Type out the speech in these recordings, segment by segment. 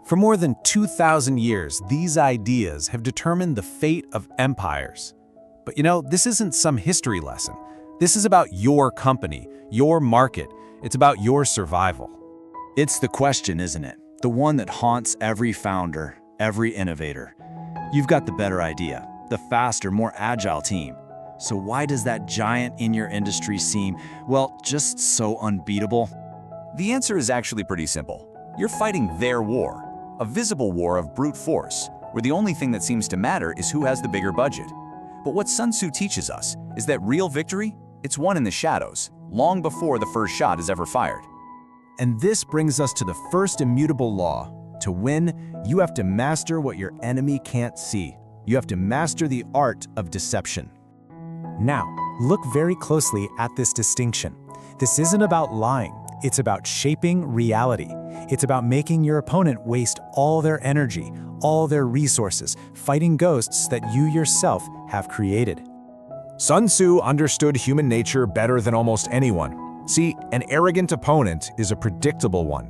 For more than 2,000 years, these ideas have determined the fate of empires. But this isn't some history lesson. This is about your company, your market. It's about your survival. It's the question, isn't it? The one that haunts every founder, every innovator. You've got the better idea, the faster, more agile team. So why does that giant in your industry seem, well, just so unbeatable? The answer is actually pretty simple. You're fighting their war, a visible war of brute force, where the only thing that seems to matter is who has the bigger budget. But what Sun Tzu teaches us is that real victory, it's won in the shadows, long before the first shot is ever fired. And this brings us to the first immutable law. To win, you have to master what your enemy can't see. You have to master the art of deception. Now, look very closely at this distinction. This isn't about lying. It's about shaping reality. It's about making your opponent waste all their energy, all their resources, fighting ghosts that you yourself have created. Sun Tzu understood human nature better than almost anyone. See, an arrogant opponent is a predictable one.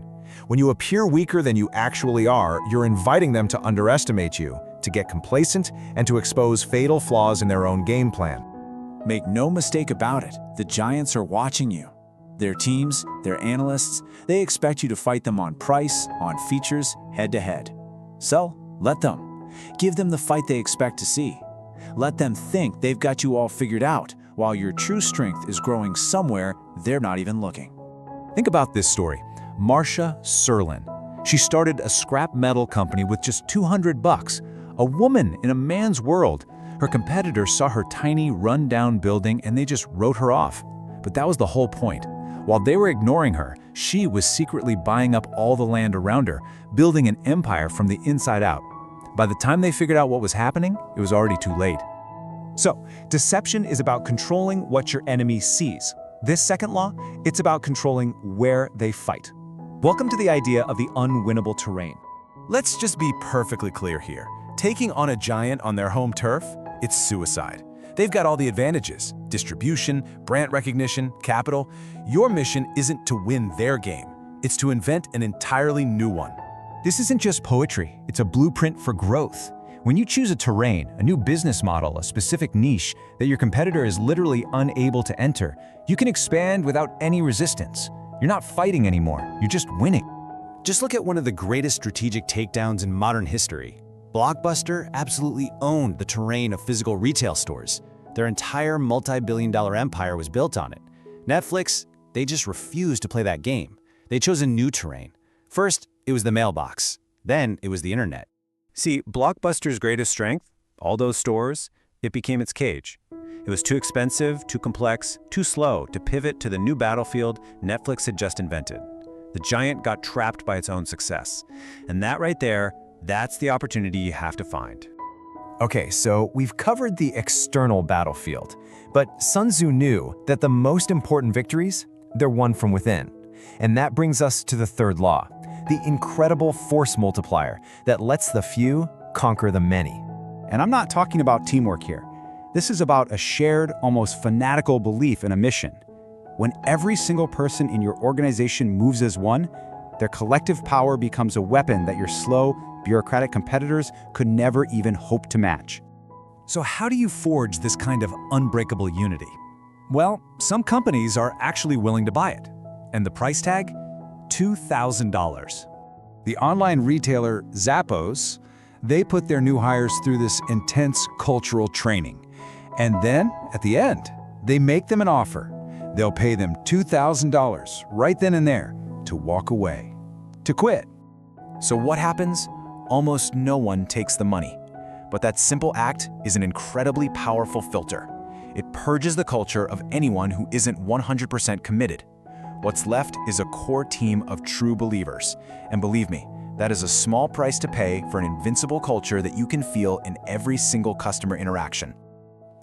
When you appear weaker than you actually are, you're inviting them to underestimate you, to get complacent, and to expose fatal flaws in their own game plan. Make no mistake about it, the giants are watching you. Their teams, their analysts, they expect you to fight them on price, on features, head-to-head. So, let them. Give them the fight they expect to see. Let them think they've got you all figured out, while your true strength is growing somewhere they're not even looking. Think about this story. Marcia Serlin. She started a scrap metal company with just $200. A woman in a man's world. Her competitors saw her tiny, run-down building and they just wrote her off. But that was the whole point. While they were ignoring her, she was secretly buying up all the land around her, building an empire from the inside out. By the time they figured out what was happening, it was already too late. So, deception is about controlling what your enemy sees. This second law, it's about controlling where they fight. Welcome to the idea of the unwinnable terrain. Let's just be perfectly clear here. Taking on a giant on their home turf, it's suicide. They've got all the advantages: distribution, brand recognition, capital. Your mission isn't to win their game. It's to invent an entirely new one. This isn't just poetry, it's a blueprint for growth. When you choose a terrain, a new business model, a specific niche that your competitor is literally unable to enter, you can expand without any resistance. You're not fighting anymore, you're just winning. Just look at one of the greatest strategic takedowns in modern history. Blockbuster absolutely owned the terrain of physical retail stores. Their entire multi-billion-dollar empire was built on it. Netflix, they just refused to play that game. They chose a new terrain. First, it was the mailbox. Then it was the internet. See, Blockbuster's greatest strength, all those stores, it became its cage. It was too expensive, too complex, too slow to pivot to the new battlefield Netflix had just invented. The giant got trapped by its own success. And that right there, that's the opportunity you have to find. Okay, so we've covered the external battlefield, but Sun Tzu knew that the most important victories, they're won from within. And that brings us to the third law, the incredible force multiplier that lets the few conquer the many. And I'm not talking about teamwork here. This is about a shared, almost fanatical belief in a mission. When every single person in your organization moves as one, their collective power becomes a weapon that your slow, bureaucratic competitors could never even hope to match. So how do you forge this kind of unbreakable unity? Well, some companies are actually willing to buy it. And the price tag? $2,000. The online retailer Zappos, they put their new hires through this intense cultural training. And then, at the end, they make them an offer. They'll pay them $2,000 right then and there to walk away, to quit. So what happens? Almost no one takes the money. But that simple act is an incredibly powerful filter. It purges the culture of anyone who isn't 100% committed. What's left is a core team of true believers. And believe me, that is a small price to pay for an invincible culture that you can feel in every single customer interaction.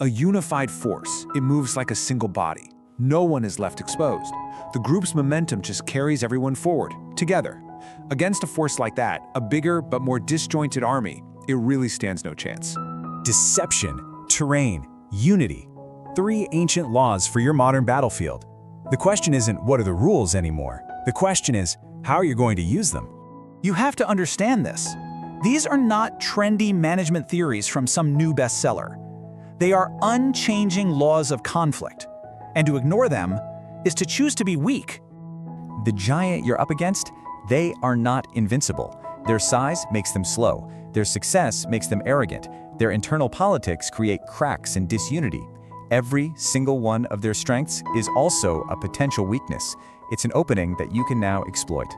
A unified force, it moves like a single body. No one is left exposed. The group's momentum just carries everyone forward, together. Against a force like that, a bigger but more disjointed army, it really stands no chance. Deception, terrain, unity. 3 ancient laws for your modern battlefield. The question isn't what are the rules anymore. The question is, how are you going to use them? You have to understand this. These are not trendy management theories from some new bestseller. They are unchanging laws of conflict, and to ignore them is to choose to be weak. The giant you're up against, they are not invincible. Their size makes them slow. Their success makes them arrogant. Their internal politics create cracks and disunity. Every single one of their strengths is also a potential weakness. It's an opening that you can now exploit.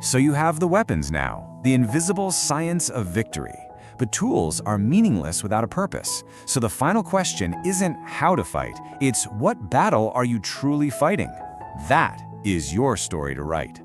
So you have the weapons now, the invisible science of victory. But tools are meaningless without a purpose. So the final question isn't how to fight, it's what battle are you truly fighting? That is your story to write.